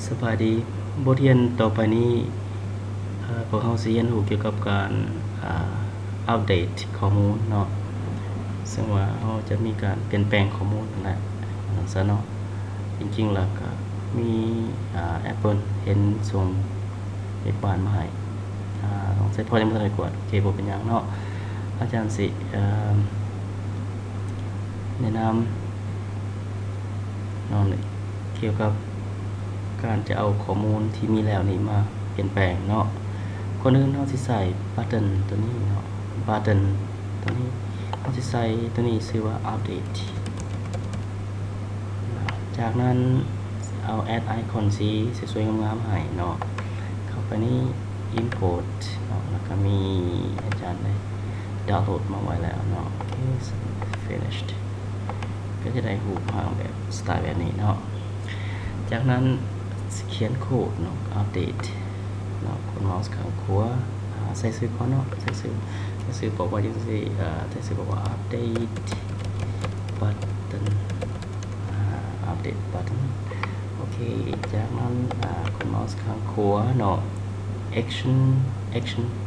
สบายดีบทเรียนต่อไปนี้พวกเราสิเรียนรู้เกี่ยวกับการอัปเดตข้อมูลเนาะซึ่งว่าเราจะมีการเปลี่ยนแปลงข้อมูลนั่นแหละซะเนาะจริงๆแล้วก็มีApple เห็นส่งเอกสารมาให้ต้องใช้พอยังบ่ทันได้กดโอเคบ่เป็นหยังเนาะอาจารย์สิแนะนำเนาะเกี่ยวกับการจะเอาข้อมูลที่มีแล้วนี่มาเปลี่ยนแปลงเนาะก่อนอื่นเราสิใส่บัตเทิลตัวนี้เนาะบัตเทิลตัวนี้เราสิใส่ตัวนี้ชื่อว่า update จากนั้นเอา add icon สีสวยๆงามๆให้เนาะเข้าไปนี่ import เนาะแล้วก็มีอาจารย์ได้ดาวน์โหลดมาไว้แล้วเนาะโอเค finished ก็จะได้รูปร่างแบบสไตล์แบบนี้เนาะจากนั้นเขียนโค้ดเนาะ update เนาะกดเมาส์ข้างขวาใส่ชื่อก่อนเนาะใส่ชื่อบอกว่าจังซี่ใส่ชื่อบอกว่า update button update button โอเคจากนั้นกดเมาส์ข้างขวาเนาะ action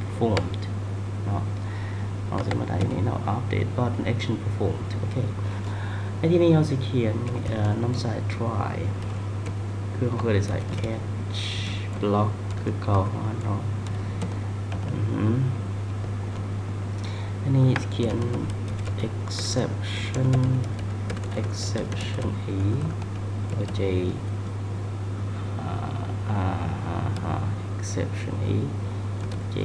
performed เนาะเราจะมาได้นี่เนาะ update button action performed โอเคในที่นี้เราจะเขียนน้ำใส่ try คือเขาเคยได้ใส่ catch block คือเก่าเนาะอันนี้เขียน exception e j exception e j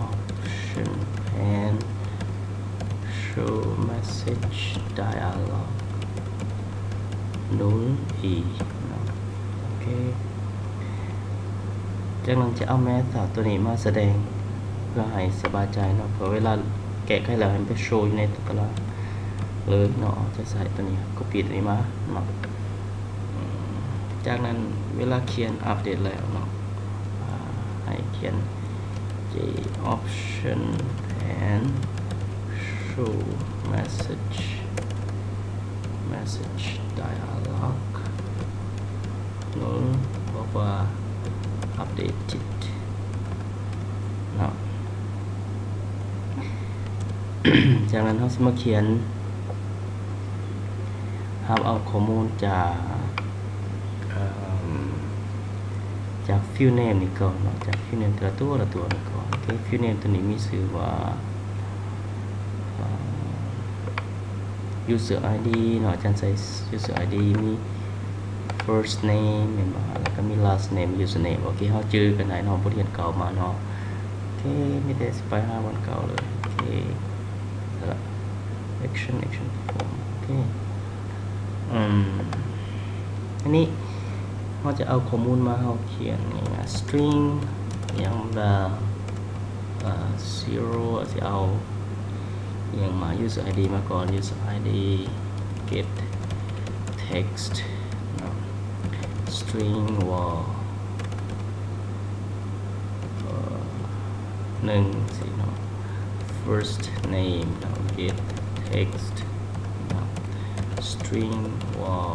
option and show message dialog null e โอเคจากนั้นจะเอาแมสตัวนี้มาแสดงเพื่อให้สบายใจเนาะเพราะเวลาแกะให้เราให้ไปโชว์อยู่ในตารางเลยเนาะจะใส่ตัวนี้ก็ปิดนี้มาเนาะจากนั้นเวลาเขียนอัปเดตแล้วเนาะให้เขียน j option and show message dialog null บอกว่า updated เนาะ จากนั้นเราจะมาเขียนเอาข้อมูลจาก field name นี่ก่อนเนาะจาก field name ตัวนี่ก่อนโอเค field name ตัวนี้มีชื่อว่า user id เนาะอาจารย์ใส่ user id มี first name เห็นบ่แล้วก็มี last name username โอเคเฮาจื้อกันได้เนาะบทเรียนเก่ามาเนาะโอเคมีแต่สิไปหาวันเก่าเลยโอเคแล้ว action form โอเคอันนี้เราจะเอาข้อมูลมาเราเขียนอย่าง string อย่างแบบzero จะเอาอย่างมา user id มาก่อน user id get text เนาะ string var 1สิเนาะ first name เนาะ get text เนาะ string var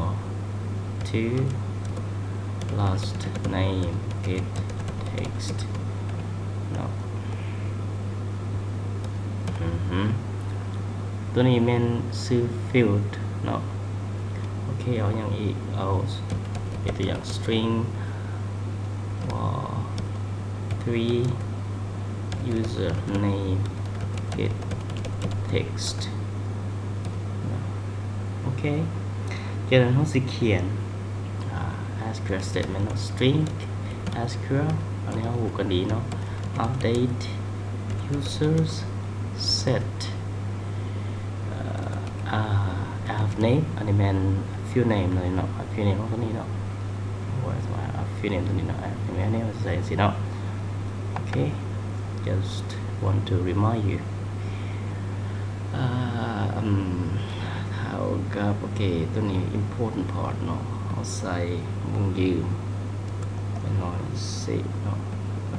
2 last name get text เนาะตัวนี้เป็นชื่อ field เนาะโอเคเอาอย่างอีกเอาเป็นตัวอย่าง string var 3 user name get text โอเคจากนั้นเราจะเขียนSQL statement เนาะ string SQL อันนี้เราหูกันดีเนาะ update users set have name อันนี้มัน field name เลยเนาะ field name ตัวนี้เนาะว่าสมัย field name ตัวนี้เนาะอันนี้เราใส่สิเนาะโอเค just want to remind you เท่ากับโอเคตัวนี้ important part เนาะเอาใส่วงยืมไปหน่อยสิเนาะ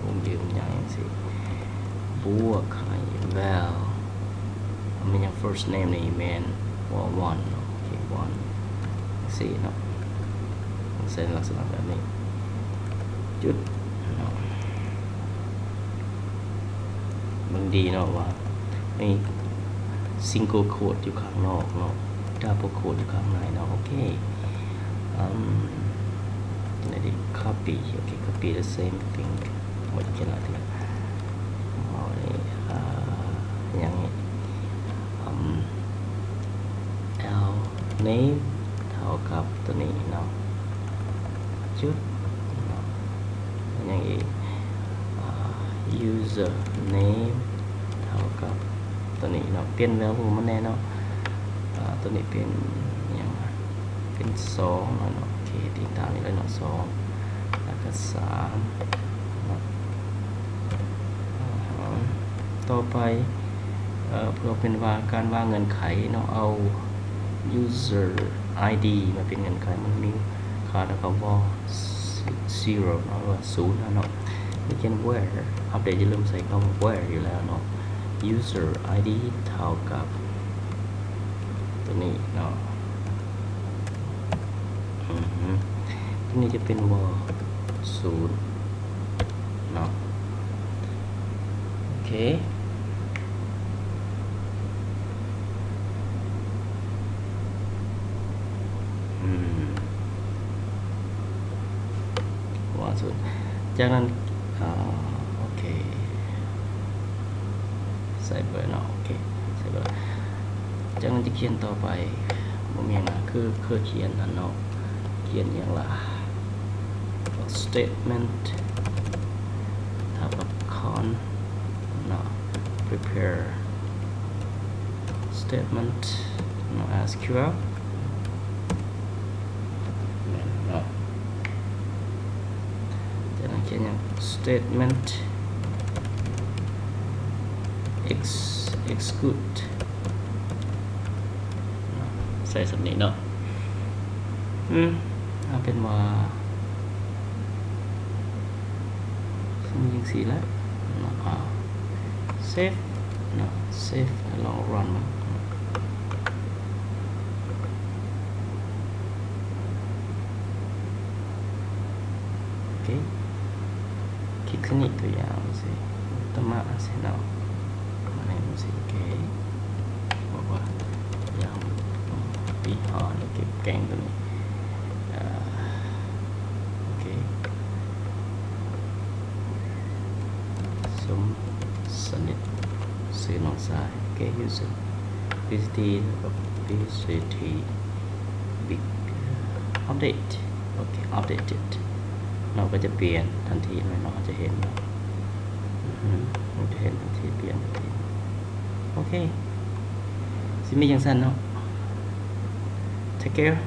วงยืมอย่างนี้สิบวกให้ val มันยัง first name นี่มันว่า one โอเค one สิเนาะโอ ใส่ลักษณะแบบนี้จุดมันดีเนาะว่ามีซิงเกิลโค้ดอยู่ข้างนอกเนาะดับเบิลโค้ดอยู่ข้างในเนาะโอเคนี่ดิ copy okay copy the same thing หมดแค่นั้นเองอย่างนี้L name เท่ากับตัวนี้เนาะจุดอย่างนี้ user name เท่ากับตัวนี้เนาะเปลี่ยน value มันแน่เนาะตัวนี้เป็นอย่างเป็น2เนาะโอเคติดตามนี้เลยเนาะ2แล้วก็3เนาะต่อไปเพื่อเป็นว่าการว่าเงื่อนไขเนาะเอา user ID มาเป็นเงื่อนไขมันมีค่าแล้วก็ว่า0เนาะว่า0เนาะนี่เช่น where อัปเดตจะเริ่มใส่คำว่า where อยู่แล้วเนาะ user ID เท่ากับตัวนี้เนาะตัวนี้จะเป็นว่า0เนาะโอเคว่า0จากนั้นโอเคใส่เบอร์เนาะโอเคใส่เบอร์จากนั้นจะเขียนต่อไปผมอย่างนะคือเขียนนั่นเนาะเขียนอย่างละ statement เท่ากับ con เนาะ prepare statement เนาะ SQL เนาะจากนั้นเขียนอย่าง statement exclude ใส่สำนีเนาะเอาเป็นว่ายิงสีแล้วเซฟเนาะเซฟลองรันมันโอเคคลิกสนิทตัวอย่างสิตมาสิเนาะมาในมือสิโอเคบอกว่าอย่างปีหอเก็บแกงตัวนี้โอเคสนิทซื้อน้องสายโอเค user PCT กับ PCT big update โอเค updated เราก็จะเปลี่ยนทันทีเลยเราจะเห็นเราจะเห็นทันทีเปลี่ยนทันทีโอเคสิมีอย่างสั้นเนาะ take care